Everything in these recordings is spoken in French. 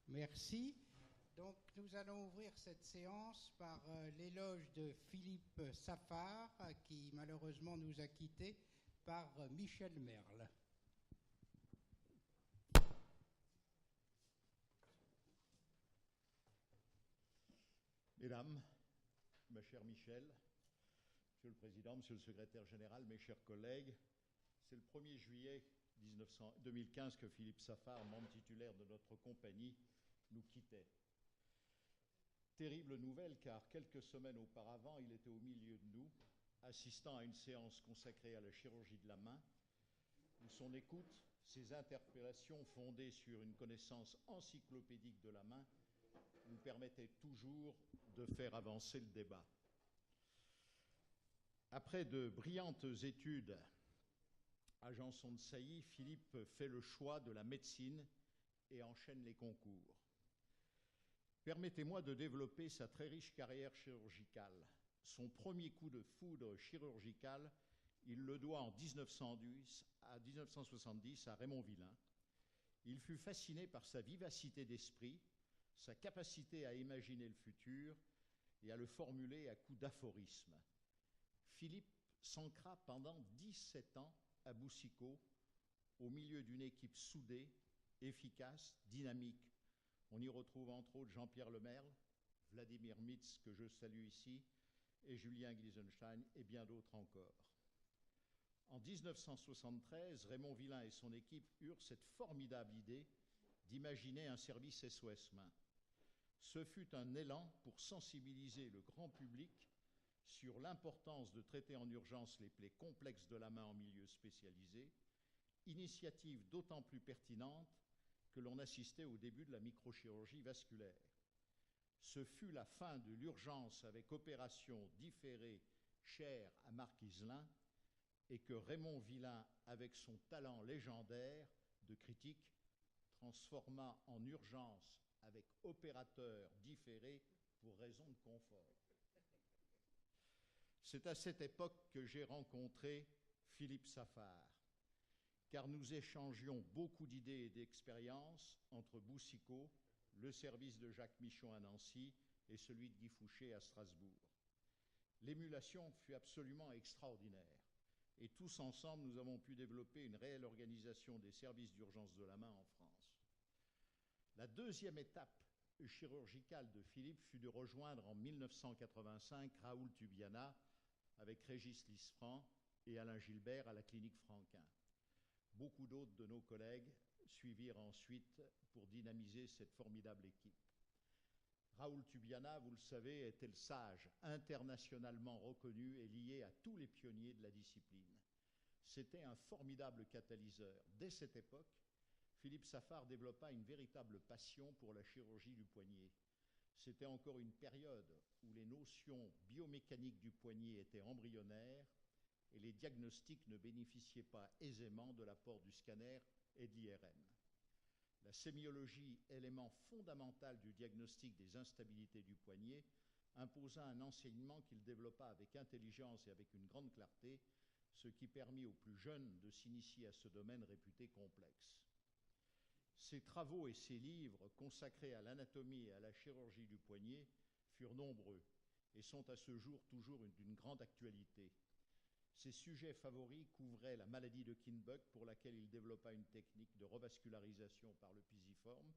Merci. Donc, nous allons ouvrir cette séance par l'éloge de Philippe Safar, qui malheureusement nous a quittés, par Michel Merle. Mesdames, ma chère Michel, Monsieur le Président, Monsieur le Secrétaire Général, mes chers collègues, c'est le 1er juillet 2015 que Philippe Safar, membre titulaire de notre compagnie, nous quittait. Terrible nouvelle, car quelques semaines auparavant, il était au milieu de nous, assistant à une séance consacrée à la chirurgie de la main, où son écoute, ses interpellations fondées sur une connaissance encyclopédique de la main, nous permettaient toujours de faire avancer le débat. Après de brillantes études à Janson-de-Sailly, Philippe fait le choix de la médecine et enchaîne les concours. Permettez-moi de développer sa très riche carrière chirurgicale. Son premier coup de foudre chirurgical, il le doit en 1970 à Raymond Villain. Il fut fasciné par sa vivacité d'esprit, sa capacité à imaginer le futur et à le formuler à coups d'aphorismes. Philippe s'ancra pendant 17 ans à Boucicaut, au milieu d'une équipe soudée, efficace, dynamique. On y retrouve entre autres Jean-Pierre Lemerle, Vladimir Mitz, que je salue ici, et Julien Gliesenstein, et bien d'autres encore. En 1973, Raymond Villain et son équipe eurent cette formidable idée d'imaginer un service SOS Main. Ce fut un élan pour sensibiliser le grand public sur l'importance de traiter en urgence les plaies complexes de la main en milieu spécialisé, initiative d'autant plus pertinente que l'on assistait au début de la microchirurgie vasculaire. Ce fut la fin de l'urgence avec opération différée chère à Marc Iselin et que Raymond Villain, avec son talent légendaire de critique, transforma en urgence avec opérateur différé pour raison de confort. C'est à cette époque que j'ai rencontré Philippe Safar, car nous échangions beaucoup d'idées et d'expériences entre Boucicaut, le service de Jacques Michon à Nancy et celui de Guy Fouché à Strasbourg. L'émulation fut absolument extraordinaire et tous ensemble nous avons pu développer une réelle organisation des services d'urgence de la main en France. La deuxième étape chirurgicale de Philippe fut de rejoindre en 1985 Raoul Tubiana avec Régis Lisfranc et Alain Gilbert à la clinique Franquin. Beaucoup d'autres de nos collègues suivirent ensuite pour dynamiser cette formidable équipe. Raoul Tubiana, vous le savez, était le sage internationalement reconnu et lié à tous les pionniers de la discipline. C'était un formidable catalyseur. Dès cette époque, Philippe Safar développa une véritable passion pour la chirurgie du poignet. C'était encore une période où les notions biomécaniques du poignet étaient embryonnaires et les diagnostics ne bénéficiaient pas aisément de l'apport du scanner et de l'IRM. La sémiologie, élément fondamental du diagnostic des instabilités du poignet, imposa un enseignement qu'il développa avec intelligence et avec une grande clarté, ce qui permit aux plus jeunes de s'initier à ce domaine réputé complexe. Ses travaux et ses livres consacrés à l'anatomie et à la chirurgie du poignet furent nombreux et sont à ce jour toujours d'une grande actualité. Ses sujets favoris couvraient la maladie de Kinbuck, pour laquelle il développa une technique de revascularisation par le pisiforme.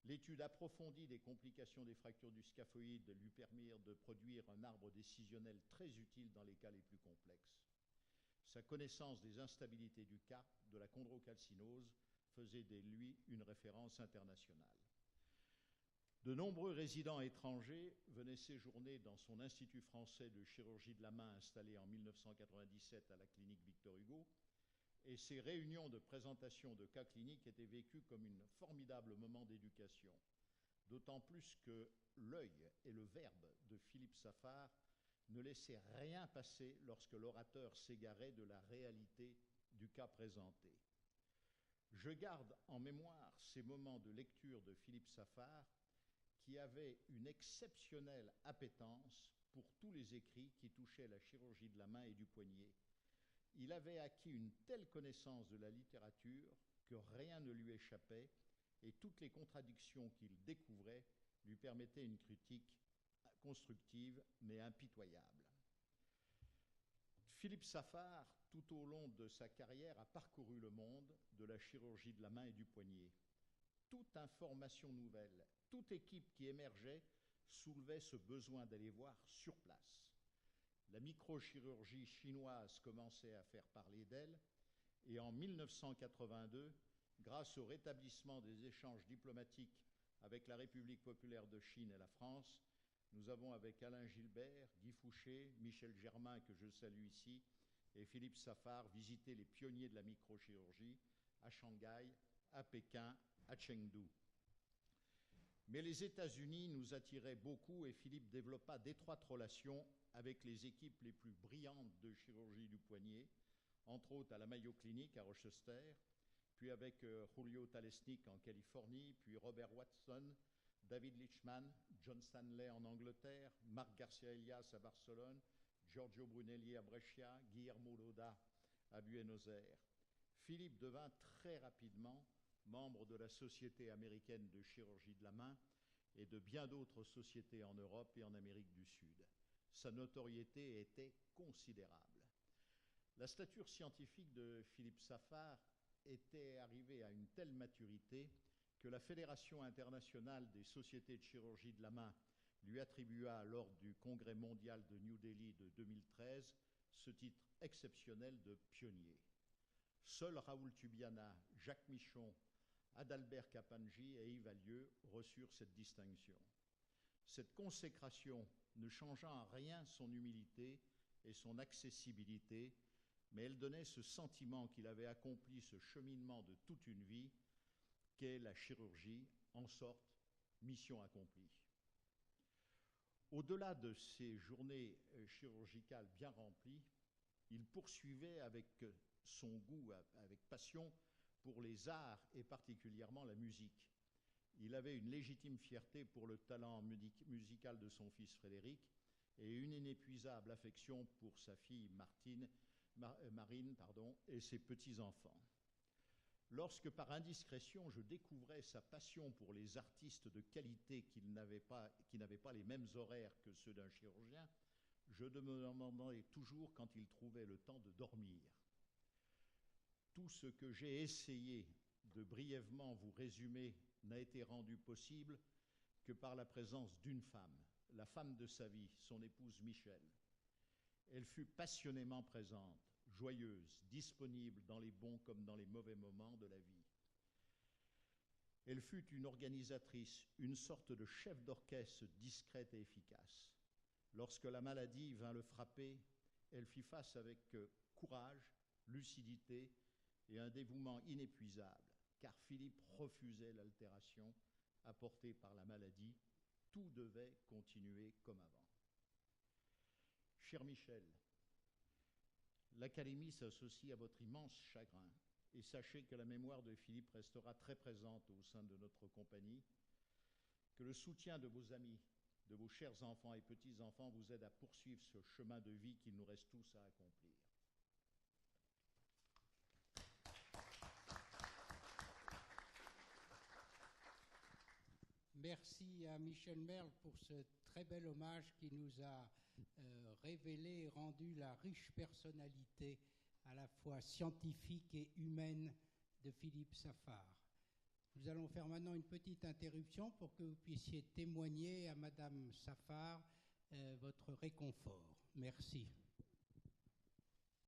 L'étude approfondie des complications des fractures du scaphoïde lui permirent de produire un arbre décisionnel très utile dans les cas les plus complexes. Sa connaissance des instabilités du carpe, de la chondrocalcinose, faisait de lui une référence internationale. De nombreux résidents étrangers venaient séjourner dans son Institut français de chirurgie de la main installé en 1997 à la clinique Victor Hugo, et ces réunions de présentation de cas cliniques étaient vécues comme un formidable moment d'éducation, d'autant plus que l'œil et le verbe de Philippe Safar ne laissaient rien passer lorsque l'orateur s'égarait de la réalité du cas présenté. Je garde en mémoire ces moments de lecture de Philippe Safar qui avait une exceptionnelle appétence pour tous les écrits qui touchaient la chirurgie de la main et du poignet. Il avait acquis une telle connaissance de la littérature que rien ne lui échappait et toutes les contradictions qu'il découvrait lui permettaient une critique constructive mais impitoyable. Philippe Safar, tout au long de sa carrière, a parcouru le monde de la chirurgie de la main et du poignet. Toute information nouvelle, toute équipe qui émergeait soulevait ce besoin d'aller voir sur place. La microchirurgie chinoise commençait à faire parler d'elle, et en 1982, grâce au rétablissement des échanges diplomatiques avec la République populaire de Chine et la France, nous avons avec Alain Gilbert, Guy Fouché, Michel Germain, que je salue ici, et Philippe Safar visité les pionniers de la microchirurgie à Shanghai, à Pékin, à Chengdu. Mais les États-Unis nous attiraient beaucoup et Philippe développa d'étroites relations avec les équipes les plus brillantes de chirurgie du poignet, entre autres à la Mayo Clinic à Rochester, puis avec Julio Talesnik en Californie, puis Robert Watson, David Lichman, John Stanley en Angleterre, Marc Garcia-Elias à Barcelone, Giorgio Brunelli à Brescia, Guillermo Loda à Buenos Aires. Philippe devint très rapidement membre de la Société américaine de chirurgie de la main et de bien d'autres sociétés en Europe et en Amérique du Sud. Sa notoriété était considérable. La stature scientifique de Philippe Safar était arrivée à une telle maturité que la Fédération internationale des sociétés de chirurgie de la main lui attribua lors du Congrès mondial de New Delhi de 2013 ce titre exceptionnel de pionnier. Seuls Raoul Tubiana, Jacques Michon, Adalbert Capangi et Yves Allieux reçurent cette distinction. Cette consécration ne changea en rien son humilité et son accessibilité, mais elle donnait ce sentiment qu'il avait accompli ce cheminement de toute une vie qu'est la chirurgie, en sorte, mission accomplie. Au-delà de ces journées chirurgicales bien remplies, il poursuivait avec son goût, avec passion, pour les arts et particulièrement la musique. Il avait une légitime fierté pour le talent musical de son fils Frédéric et une inépuisable affection pour sa fille Marine et ses petits-enfants. Lorsque par indiscrétion je découvrais sa passion pour les artistes de qualité qui n'avaient pas les mêmes horaires que ceux d'un chirurgien, je me demandais toujours quand il trouvait le temps de dormir. Tout ce que j'ai essayé de brièvement vous résumer n'a été rendu possible que par la présence d'une femme, la femme de sa vie, son épouse Michel. Elle fut passionnément présente, joyeuse, disponible dans les bons comme dans les mauvais moments de la vie. Elle fut une organisatrice, une sorte de chef d'orchestre discrète et efficace. Lorsque la maladie vint le frapper, elle fit face avec courage, lucidité et un dévouement inépuisable, car Philippe refusait l'altération apportée par la maladie. Tout devait continuer comme avant. Cher Michel, l'Académie s'associe à votre immense chagrin et sachez que la mémoire de Philippe restera très présente au sein de notre compagnie, que le soutien de vos amis, de vos chers enfants et petits-enfants vous aide à poursuivre ce chemin de vie qu'il nous reste tous à accomplir. Merci à Michel Merle pour ce très bel hommage qui nous a révélé et rendu la riche personnalité à la fois scientifique et humaine de Philippe Safar. Nous allons faire maintenant une petite interruption pour que vous puissiez témoigner à Madame Safar votre réconfort. Merci.